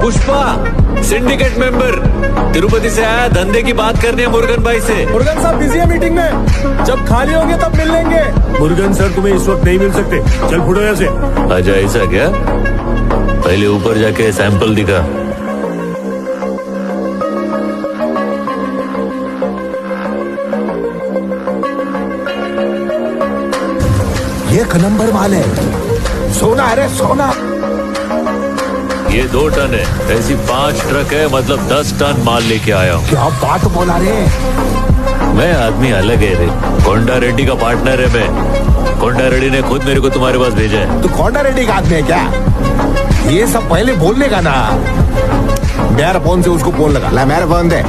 Pushpa syndicate member Tirupati से आया, धंधे की बात करनी है मुरुगन भाई से। मुरुगन साहब बिजी है मीटिंग में, जब खाली होंगे तब मिल लेंगे। मुरुगन सर तुम्हें इस वक्त नहीं मिल सकते, चल फुटो यहाँ से। अच्छा ऐसा क्या? पहले ऊपर जाके सैंपल दिखा। ये एक नंबर माल है, सोना। अरे सोना। ये 2 टन है, ऐसी 5 ट्रक है, मतलब 10 टन माल लेके आया हूँ। क्या बात बोला रे। मैं आदमी अलग है रे, कोंडा रेड्डी का पार्टनर है मैं। कोंडा रेड्डी ने खुद मेरे को तुम्हारे पास भेजा है। तू कोंडा रेड्डी का आदमी है क्या? ये सब पहले बोलने का ना। मेरा फोन से उसको फोन लगा। ला मेरा फोन दे।